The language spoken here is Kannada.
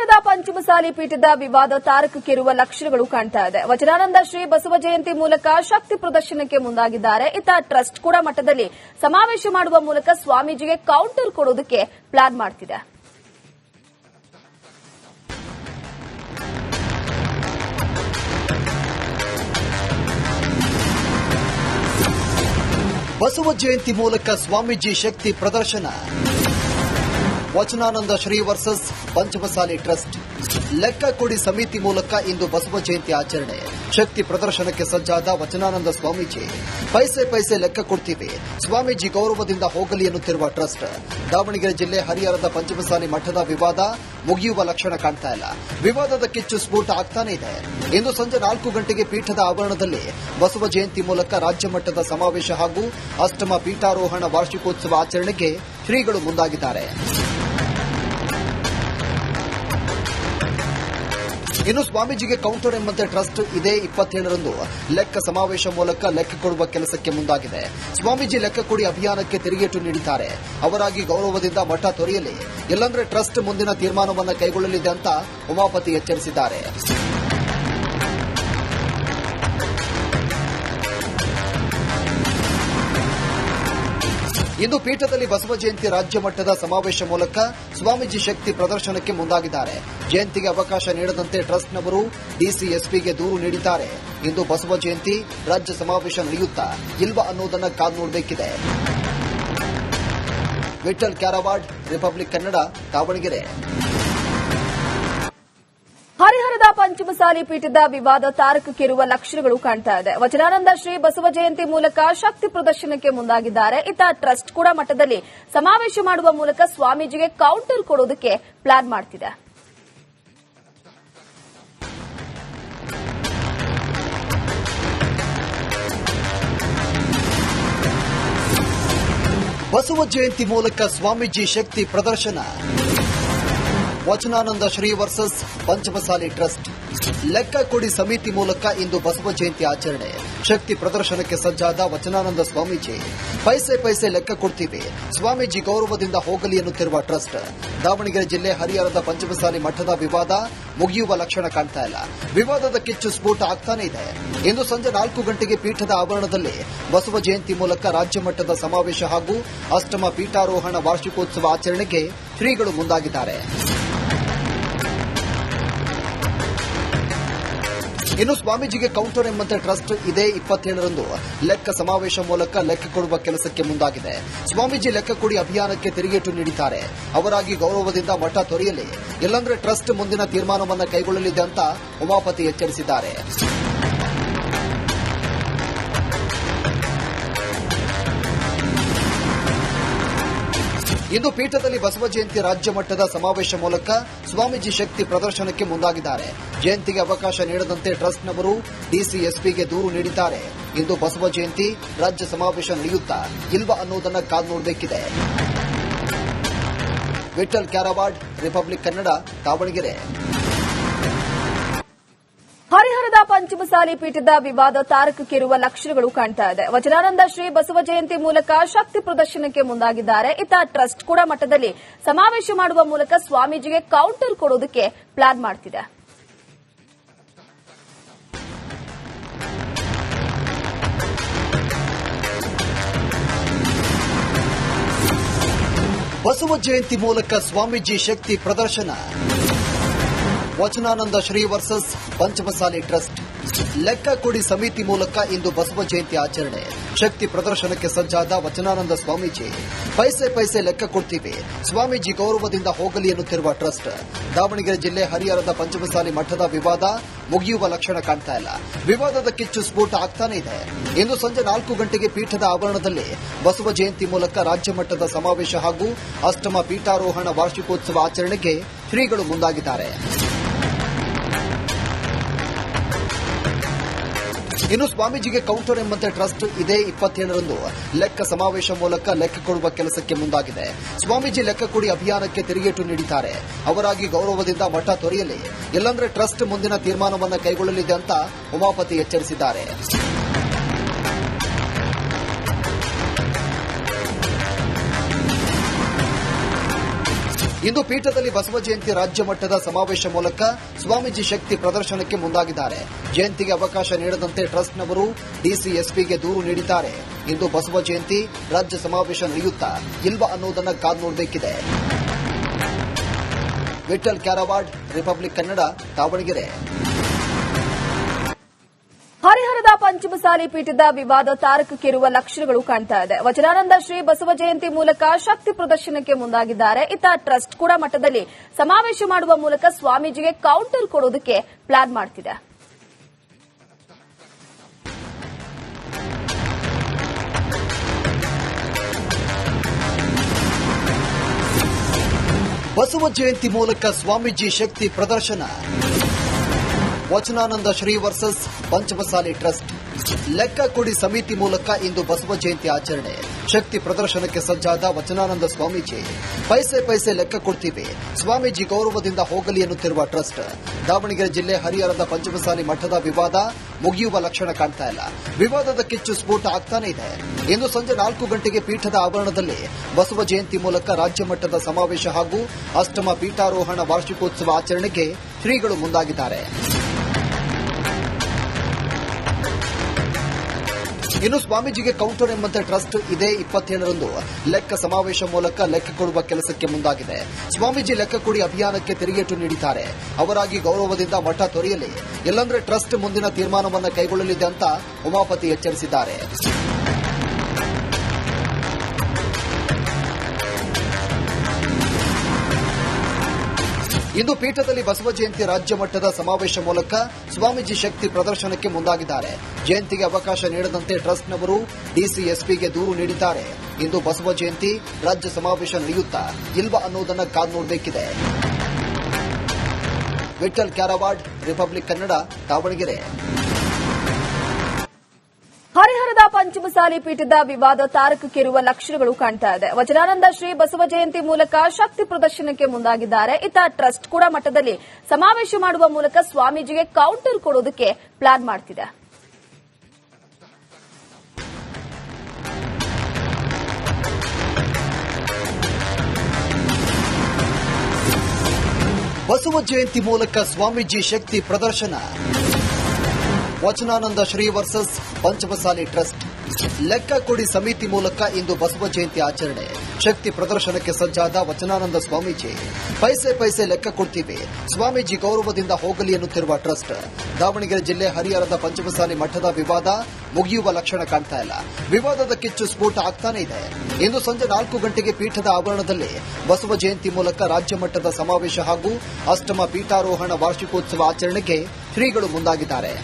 ಹರಿಹರದ ಪಂಚಮಸಾಲಿ ಪೀಠದ ವಿವಾದ ತಾರಕಕ್ಕೇರುವ ಲಕ್ಷಣಗಳು ಕಾಣ್ತಾ ಇದೆ. ವಚನಾನಂದ ಶ್ರೀ ಬಸವ ಜಯಂತಿ ಮೂಲಕ ಶಕ್ತಿ ಪ್ರದರ್ಶನಕ್ಕೆ ಮುಂದಾಗಿದ್ದಾರೆ. ಇತ್ತ ಟ್ರಸ್ಟ್ ಕೂಡ ಮಠದಲ್ಲಿ ಸಮಾವೇಶ ಮಾಡುವ ಮೂಲಕ ಸ್ವಾಮೀಜಿಗೆ ಕೌಂಟರ್ ಕೊಡೋದಕ್ಕೆ ಪ್ಲಾನ್ ಮಾಡ್ತಿದೆ. ಬಸವ ಜಯಂತಿ ಮೂಲಕ ಸ್ವಾಮೀಜಿ ಶಕ್ತಿ ಪ್ರದರ್ಶನ. Vachanananda Shri versus Panchamasali trust. ಲೆಕ್ಕ ಕೊಡಿ ಸಮಿತಿ ಮೂಲಕ ಇಂದು ಬಸವ ಜಯಂತಿ ಆಚರಣೆ. ಶಕ್ತಿ ಪ್ರದರ್ಶನಕ್ಕೆ ಸಜ್ಜಾದ ವಚನಾನಂದ ಸ್ವಾಮೀಜಿ. ಪೈಸೆ ಲೆಕ್ಕ ಕೊಡ್ತೀವಿ, ಸ್ವಾಮೀಜಿ ಗೌರವದಿಂದ ಹೋಗಲಿ ಎನ್ನುತ್ತಿರುವ ಟ್ರಸ್ಟ್. ದಾವಣಗೆರೆ ಜಿಲ್ಲೆ ಹರಿಹರದ ಪಂಚಮಸಾಲಿ ಮಠದ ವಿವಾದ ಮುಗಿಯುವ ಲಕ್ಷಣ ಕಾಣ್ತಾ ಇಲ್ಲ. ವಿವಾದದ ಕಿಚ್ಚು ಸ್ಫೋಟ ಆಗ್ತಾನೆ ಇದೆ. ಇಂದು ಸಂಜೆ 4 ಗಂಟೆಗೆ ಪೀಠದ ಆವರಣದಲ್ಲಿ ಬಸವ ಜಯಂತಿ ಮೂಲಕ ರಾಜ್ಯ ಮಟ್ಟದ ಸಮಾವೇಶ ಹಾಗೂ ಅಷ್ಟಮ ಪೀಠಾರೋಹಣ ವಾರ್ಷಿಕೋತ್ಸವ ಆಚರಣೆಗೆ ಶ್ರೀಗಳು ಮುಂದಾಗಿದ್ದಾರೆ. ಇನ್ನು ಸ್ವಾಮೀಜಿಗೆ ಕೌಂಟರ್ ಎಂಬಂತೆ ಟ್ರಸ್ಟ್ ಇದೇ 27ರಂದು ಲೆಕ್ಕ ಸಮಾವೇಶ ಮೂಲಕ ಲೆಕ್ಕ ಕೊಡುವ ಕೆಲಸಕ್ಕೆ ಮುಂದಾಗಿದೆ. ಸ್ವಾಮೀಜಿ ಲೆಕ್ಕ ಕೊಡಿ ಅಭಿಯಾನಕ್ಕೆ ತಿರುಗೇಟು ನೀಡಿದ್ದಾರೆ. ಅವರಾಗಿ ಗೌರವದಿಂದ ಮಠ ತೊರೆಯಲಿ, ಇಲ್ಲಾಂದ್ರೆ ಟ್ರಸ್ಟ್ ಮುಂದಿನ ತೀರ್ಮಾನವನ್ನು ಕೈಗೊಳ್ಳಲಿದೆ ಅಂತ ಉಮಾಪತಿ ಎಚ್ಚರಿಸಿದ್ದಾರೆ. ಇಂದು ಪೀಠದಲ್ಲಿ ಬಸವ ಜಯಂತಿ ರಾಜ್ಯ ಮಟ್ಟದ ಸಮಾವೇಶ ಮೂಲಕ ಸ್ವಾಮೀಜಿ ಶಕ್ತಿ ಪ್ರದರ್ಶನಕ್ಕೆ ಮುಂದಾಗಿದ್ದಾರೆ. ಜಯಂತಿಗೆ ಅವಕಾಶ ನೀಡದಂತೆ ಟ್ರಸ್ಟ್ನವರು ಡಿಸಿಎಸ್ಪಿಗೆ ದೂರು ನೀಡಿದ್ದಾರೆ. ಇಂದು ಬಸವ ಜಯಂತಿ ರಾಜ್ಯ ಸಮಾವೇಶ ನಡೆಯುತ್ತಾ ಇಲ್ವಾ ಅನ್ನೋದನ್ನ ಕಾದು ನೋಡಬೇಕಿದೆ. ವಿಠಲ್ ಕ್ಯಾರವಾಡ್, ರಿಪಬ್ಲಿಕ್ ಕನ್ನಡ, ದಾವಣಗೆರೆ. ಹರಿಹರದ ಪಂಚಮಸಾಲಿ ಪೀಠದ ವಿವಾದ ತಾರಕಕ್ಕೇರುವ ಲಕ್ಷಣಗಳು ಕಾಣ್ತಾ ಇದೆ. ವಚನಾನಂದ ಶ್ರೀ ಬಸವ ಜಯಂತಿ ಮೂಲಕ ಶಕ್ತಿ ಪ್ರದರ್ಶನಕ್ಕೆ ಮುಂದಾಗಿದ್ದಾರೆ. ಇತ್ತ ಟ್ರಸ್ಟ್ ಕೂಡ ಮಠದಲ್ಲಿ ಸಮಾವೇಶ ಮಾಡುವ ಮೂಲಕ ಸ್ವಾಮೀಜಿಗೆ ಕೌಂಟರ್ ಕೊಡೋದಕ್ಕೆ ಪ್ಲಾನ್ ಮಾಡ್ತಿದೆ. ಬಸವ ಜಯಂತಿ ಮೂಲಕ ಸ್ವಾಮೀಜಿ ಶಕ್ತಿ ಪ್ರದರ್ಶನ. Vachanananda Shri versus Panchamasali trust. ಲೆಕ್ಕ ಕೊಡಿ ಸಮಿತಿ ಮೂಲಕ ಇಂದು ಬಸವ ಜಯಂತಿ ಆಚರಣೆ. ಶಕ್ತಿ ಪ್ರದರ್ಶನಕ್ಕೆ ಸಜ್ಜಾದ ವಚನಾನಂದ ಸ್ವಾಮೀಜಿ. ಪೈಸೆ ಲೆಕ್ಕ ಕೊಡ್ತೀವಿ, ಸ್ವಾಮೀಜಿ ಗೌರವದಿಂದ ಹೋಗಲಿ ಎನ್ನುತ್ತಿರುವ ಟ್ರಸ್ಟ್. ದಾವಣಗೆರೆ ಜಿಲ್ಲೆ ಹರಿಹರದ ಪಂಚಮಸಾಲಿ ಮಠದ ವಿವಾದ ಮುಗಿಯುವ ಲಕ್ಷಣ ಕಾಣ್ತಾ ಇಲ್ಲ. ವಿವಾದದ ಕಿಚ್ಚು ಸ್ಫೋಟ ಆಗ್ತಾನೆ ಇದೆ. ಇಂದು ಸಂಜೆ 4 ಗಂಟೆಗೆ ಪೀಠದ ಆವರಣದಲ್ಲಿ ಬಸವ ಜಯಂತಿ ಮೂಲಕ ರಾಜ್ಯ ಮಟ್ಟದ ಸಮಾವೇಶ ಹಾಗೂ ಅಷ್ಟಮ ಪೀಠಾರೋಹಣ ವಾರ್ಷಿಕೋತ್ಸವ ಆಚರಣೆಗೆ ಶ್ರೀಗಳು ಮುಂದಾಗಿದ್ದಾರೆ. ಇನ್ನು ಸ್ವಾಮೀಜಿಗೆ ಕೌಂಟರ್ ಎಂಬಂತೆ ಟ್ರಸ್ಟ್ ಇದೇ 27ರಂದು ಲೆಕ್ಕ ಸಮಾವೇಶ ಮೂಲಕ ಲೆಕ್ಕ ಕೊಡುವ ಕೆಲಸಕ್ಕೆ ಮುಂದಾಗಿದೆ. ಸ್ವಾಮೀಜಿ ಲೆಕ್ಕ ಕೊಡಿ ಅಭಿಯಾನಕ್ಕೆ ತಿರುಗೇಟು ನೀಡಿದ್ದಾರೆ. ಅವರಾಗಿ ಗೌರವದಿಂದ ಮಠ ತೊರೆಯಲಿ, ಇಲ್ಲಾಂದ್ರೆ ಟ್ರಸ್ಟ್ ಮುಂದಿನ ತೀರ್ಮಾನವನ್ನು ಕೈಗೊಳ್ಳಲಿದೆ ಅಂತ ಉಮಾಪತಿ ಎಚ್ಚರಿಸಿದ್ದಾರೆ. ಇಂದು ಪೀಠದಲ್ಲಿ ಬಸವ ಜಯಂತಿ ರಾಜ್ಯ ಮಟ್ಟದ ಸಮಾವೇಶ ಮೂಲಕ ಸ್ವಾಮೀಜಿ ಶಕ್ತಿ ಪ್ರದರ್ಶನಕ್ಕೆ ಮುಂದಾಗಿದ್ದಾರೆ. ಜಯಂತಿಗೆ ಅವಕಾಶ ನೀಡದಂತೆ ಟ್ರಸ್ಟ್ನವರು ಡಿಸಿಎಸ್ಪಿಗೆ ದೂರು ನೀಡಿದ್ದಾರೆ. ಇಂದು ಬಸವ ಜಯಂತಿ ರಾಜ್ಯ ಸಮಾವೇಶ ನಡೆಯುತ್ತಾ ಇಲ್ವಾ ಅನ್ನೋದನ್ನ ಕಾದು ನೋಡಬೇಕಿದೆ. ವಿಠಲ್ ಕ್ಯಾರವಾಡ್, ರಿಪಬ್ಲಿಕ್ ಕನ್ನಡ, ದಾವಣಗೆರೆ. ಹರಿಹರದ ಪಂಚಮಸಾಲಿ ಪೀಠದ ವಿವಾದ ತಾರಕಕ್ಕೇರುವ ಲಕ್ಷಣಗಳು ಕಾಣ್ತಾ ಇದೆ. ವಚನಾನಂದ ಶ್ರೀ ಬಸವ ಜಯಂತಿ ಮೂಲಕ ಶಕ್ತಿ ಪ್ರದರ್ಶನಕ್ಕೆ ಮುಂದಾಗಿದ್ದಾರೆ. ಇತ್ತ ಟ್ರಸ್ಟ್ ಕೂಡ ಮಠದಲ್ಲಿ ಸಮಾವೇಶ ಮಾಡುವ ಮೂಲಕ ಸ್ವಾಮೀಜಿಗೆ ಕೌಂಟರ್ ಕೊಡೋದಕ್ಕೆ ಪ್ಲಾನ್ ಮಾಡ್ತಿದೆ. ಬಸವ ಜಯಂತಿ ಮೂಲಕ ಸ್ವಾಮೀಜಿ ಶಕ್ತಿ ಪ್ರದರ್ಶನ. Vachanananda Shri versus Panchamasali trust. ಲೆಕ್ಕ ಕೊಡಿ ಸಮಿತಿ ಮೂಲಕ ಇಂದು ಬಸವ ಜಯಂತಿ ಆಚರಣೆ. ಶಕ್ತಿ ಪ್ರದರ್ಶನಕ್ಕೆ ಸಜ್ಜಾದ ವಚನಾನಂದ ಸ್ವಾಮೀಜಿ. ಪೈಸೆ ಲೆಕ್ಕ ಕೊಡ್ತೀವಿ, ಸ್ವಾಮೀಜಿ ಗೌರವದಿಂದ ಹೋಗಲಿ ಎನ್ನುತ್ತಿರುವ ಟ್ರಸ್ಟ್. ದಾವಣಗೆರೆ ಜಿಲ್ಲೆ ಹರಿಹರದ ಪಂಚಮಸಾಲಿ ಮಠದ ವಿವಾದ ಮುಗಿಯುವ ಲಕ್ಷಣ ಕಾಣ್ತಾ ಇಲ್ಲ. ವಿವಾದದ ಕಿಚ್ಚು ಸ್ಫೋಟ ಆಗ್ತಾನೆ ಇದೆ. ಇಂದು ಸಂಜೆ 4 ಗಂಟೆಗೆ ಪೀಠದ ಆವರಣದಲ್ಲಿ ಬಸವ ಜಯಂತಿ ಮೂಲಕ ರಾಜ್ಯ ಮಟ್ಟದ ಸಮಾವೇಶ ಹಾಗೂ ಅಷ್ಟಮ ಪೀಠಾರೋಹಣ ವಾರ್ಷಿಕೋತ್ಸವ ಆಚರಣೆಗೆ ಶ್ರೀಗಳು ಮುಂದಾಗಿದ್ದಾರೆ. ಇನ್ನು ಸ್ವಾಮೀಜಿಗೆ ಕೌಂಟರ್ ಎಂಬಂತೆ ಟ್ರಸ್ಟ್ ಇದೇ 27ರಂದು ಲೆಕ್ಕ ಸಮಾವೇಶ ಮೂಲಕ ಲೆಕ್ಕ ಕೊಡುವ ಕೆಲಸಕ್ಕೆ ಮುಂದಾಗಿದೆ. ಸ್ವಾಮೀಜಿ ಲೆಕ್ಕ ಕೊಡಿ ಅಭಿಯಾನಕ್ಕೆ ತಿರುಗೇಟು ನೀಡಿದ್ದಾರೆ. ಅವರಾಗಿ ಗೌರವದಿಂದ ಮಠ ತೊರೆಯಲಿ, ಇಲ್ಲಾಂದ್ರೆ ಟ್ರಸ್ಟ್ ಮುಂದಿನ ತೀರ್ಮಾನವನ್ನು ಕೈಗೊಳ್ಳಲಿದೆ ಅಂತ ಉಮಾಪತಿ ಎಚ್ಚರಿಸಿದ್ದಾರೆ. ಇಂದು ಪೀಠದಲ್ಲಿ ಬಸವ ಜಯಂತಿ ರಾಜ್ಯ ಮಟ್ಟದ ಸಮಾವೇಶ ಮೂಲಕ ಸ್ವಾಮೀಜಿ ಶಕ್ತಿ ಪ್ರದರ್ಶನಕ್ಕೆ ಮುಂದಾಗಿದ್ದಾರೆ. ಜಯಂತಿಗೆ ಅವಕಾಶ ನೀಡದಂತೆ ಟ್ರಸ್ಟ್ನವರು ಡಿಸಿಎಸ್ಪಿಗೆ ದೂರು ನೀಡಿದ್ದಾರೆ. ಇಂದು ಬಸವ ಜಯಂತಿ ರಾಜ್ಯ ಸಮಾವೇಶ ನಡೆಯುತ್ತಾ ಇಲ್ವಾ ಅನ್ನೋದನ್ನ ಕಾದು ನೋಡಬೇಕಿದೆ. ವಿಠಲ್ ಕ್ಯಾರವಾಡ್, ರಿಪಬ್ಲಿಕ್ ಕನ್ನಡ, ದಾವಣಗೆರೆ. ಹರಿಹರದ ಪಂಚಮಸಾಲಿ ಪೀಠದ ವಿವಾದ ತಾರಕಕ್ಕೇರುವ ಲಕ್ಷಣಗಳು ಕಾಣ್ತಾ ಇದೆ. ವಚನಾನಂದ ಶ್ರೀ ಬಸವ ಜಯಂತಿ ಮೂಲಕ ಶಕ್ತಿ ಪ್ರದರ್ಶನಕ್ಕೆ ಮುಂದಾಗಿದ್ದಾರೆ. ಇತ್ತ ಟ್ರಸ್ಟ್ ಕೂಡ ಮಟ್ಟದಲ್ಲಿ ಸಮಾವೇಶ ಮಾಡುವ ಮೂಲಕ ಸ್ವಾಮೀಜಿಗೆ ಕೌಂಟರ್ ಕೊಡೋದಕ್ಕೆ ಪ್ಲಾನ್ ಮಾಡ್ತಿದೆ. ಬಸವ ಜಯಂತಿ ಮೂಲಕ ಸ್ವಾಮೀಜಿ ಶಕ್ತಿ ಪ್ರದರ್ಶನ. Vachanananda Shri versus Panchamasali trust. ಲೆಕ್ಕ ಕೊಡಿ ಸಮಿತಿ ಮೂಲಕ ಇಂದು ಬಸವ ಜಯಂತಿ ಆಚರಣೆ. ಶಕ್ತಿ ಪ್ರದರ್ಶನಕ್ಕೆ ಸಜ್ಜಾದ ವಚನಾನಂದ ಸ್ವಾಮೀಜಿ ಪೈಸೆ ಪೈಸೆ ಲೆಕ್ಕ ಕೊಡ್ತೀವಿ, ಸ್ವಾಮೀಜಿ ಗೌರವದಿಂದ ಹೋಗಲಿ ಎನ್ನುತ್ತಿರುವ ಟ್ರಸ್ಟ್. ದಾವಣಗೆರೆ ಜಿಲ್ಲೆ ಹರಿಹರದ ಪಂಚಮಸಾಲಿ ಮಠದ ವಿವಾದ ಮುಗಿಯುವ ಲಕ್ಷಣ ಕಾಣ್ತಾ ಇಲ್ಲ. ವಿವಾದದ ಕಿಚ್ಚು ಸ್ಫೋಟ ಆಗ್ತಾನೇ ಇದೆ. ಇಂದು ಸಂಜೆ 4 ಗಂಟೆಗೆ ಪೀಠದ ಆವರಣದಲ್ಲಿ ಬಸವ ಜಯಂತಿ ಮೂಲಕ ರಾಜ್ಯ ಮಟ್ಟದ ಸಮಾವೇಶ ಹಾಗೂ ಅಷ್ಟಮ ಪೀಠಾರೋಹಣ ವಾರ್ಷಿಕೋತ್ಸವ ಆಚರಣೆಗೆ ಶ್ರೀಗಳು ಮುಂದಾಗಿದ್ದಾರೆ. ಇನ್ನು ಸ್ವಾಮೀಜಿಗೆ ಕೌಂಟರ್ ಎಂಬಂತೆ ಟ್ರಸ್ಟ್ ಇದೇ 27ರಂದು ಲೆಕ್ಕ ಸಮಾವೇಶ ಮೂಲಕ ಲೆಕ್ಕ ಕೊಡುವ ಕೆಲಸಕ್ಕೆ ಮುಂದಾಗಿದೆ. ಸ್ವಾಮೀಜಿ ಲೆಕ್ಕ ಕೊಡಿ ಅಭಿಯಾನಕ್ಕೆ ತಿರುಗೇಟು ನೀಡಿದ್ದಾರೆ. ಅವರಾಗಿ ಗೌರವದಿಂದ ಮಠ ತೊರೆಯಲಿ, ಇಲ್ಲಾಂದ್ರೆ ಟ್ರಸ್ಟ್ ಮುಂದಿನ ತೀರ್ಮಾನವನ್ನು ಕೈಗೊಳ್ಳಲಿದೆ ಅಂತ ಉಮಾಪತಿ ಎಚ್ಚರಿಸಿದ್ದಾರೆ. ಇಂದು ಪೀಠದಲ್ಲಿ ಬಸವ ಜಯಂತಿ ರಾಜ್ಯ ಮಟ್ಟದ ಸಮಾವೇಶ ಮೂಲಕ ಸ್ವಾಮೀಜಿ ಶಕ್ತಿ ಪ್ರದರ್ಶನಕ್ಕೆ ಮುಂದಾಗಿದ್ದಾರೆ. ಜಯಂತಿಗೆ ಅವಕಾಶ ನೀಡದಂತೆ ಟ್ರಸ್ಟ್ನವರು ಡಿಸಿಎಸ್ಪಿಗೆ ದೂರು ನೀಡಿದ್ದಾರೆ. ಇಂದು ಬಸವ ಜಯಂತಿ ರಾಜ್ಯ ಸಮಾವೇಶ ನಡೆಯುತ್ತಾ ಇಲ್ವಾ ಅನ್ನೋದನ್ನ ಕಾದು ನೋಡಬೇಕಿದೆ. ವಿಠಲ್ ಕ್ಯಾರವಾಡ್, ರಿಪಬ್ಲಿಕ್ ಕನ್ನಡ, ದಾವಣಗೆರೆ. ಹರಿಹರದ ಪಂಚಮಸಾಲಿ ಪೀಠದ ವಿವಾದ ತಾರಕಕ್ಕೇರುವ ಲಕ್ಷಣಗಳು ಕಾಣ್ತಾ ಇದೆ. ವಚನಾನಂದ ಶ್ರೀ ಬಸವ ಜಯಂತಿ ಮೂಲಕ ಶಕ್ತಿ ಪ್ರದರ್ಶನಕ್ಕೆ ಮುಂದಾಗಿದ್ದಾರೆ. ಇತ್ತ ಟ್ರಸ್ಟ್ ಕೂಡ ಮಟ್ಟದಲ್ಲಿ ಸಮಾವೇಶ ಮಾಡುವ ಮೂಲಕ ಸ್ವಾಮೀಜಿಗೆ ಕೌಂಟರ್ ಕೊಡೋದಕ್ಕೆ ಪ್ಲಾನ್ ಮಾಡ್ತಿದೆ. ಬಸವ ಜಯಂತಿ ಮೂಲಕ ಸ್ವಾಮೀಜಿ ಶಕ್ತಿ ಪ್ರದರ್ಶನ. Vachanananda Shri versus Panchamasali trust. ಲೆಕ್ಕ ಕೊಡಿ ಸಮಿತಿ ಮೂಲಕ ಇಂದು ಬಸವ ಜಯಂತಿ ಆಚರಣೆ. ಶಕ್ತಿ ಪ್ರದರ್ಶನಕ್ಕೆ ಸಜ್ಜಾದ ವಚನಾನಂದ ಸ್ವಾಮೀಜಿ ಪೈಸೆ ಪೈಸೆ ಲೆಕ್ಕ ಕೊಡ್ತೀವಿ, ಸ್ವಾಮೀಜಿ ಗೌರವದಿಂದ ಹೋಗಲಿ ಎನ್ನುತ್ತಿರುವ ಟ್ರಸ್ಟ್. ದಾವಣಗೆರೆ ಜಿಲ್ಲೆ ಹರಿಹರದ ಪಂಚಮಸಾಲಿ ಮಠದ ವಿವಾದ ಮುಗಿಯುವ ಲಕ್ಷಣ ಕಾಣ್ತಾ ಇಲ್ಲ. ವಿವಾದದ ಕಿಚ್ಚು ಸ್ಫೋಟ ಆಗ್ತಾನೇ ಇದೆ. ಇಂದು ಸಂಜೆ 4 ಗಂಟೆಗೆ ಪೀಠದ ಆವರಣದಲ್ಲಿ ಬಸವ ಜಯಂತಿ ಮೂಲಕ ರಾಜ್ಯ ಮಟ್ಟದ ಸಮಾವೇಶ ಹಾಗೂ ಅಷ್ಟಮ ಪೀಠಾರೋಹಣ ವಾರ್ಷಿಕೋತ್ಸವ ಆಚರಣೆಗೆ ಶ್ರೀಗಳು ಮುಂದಾಗಿದ್ದಾರೆ.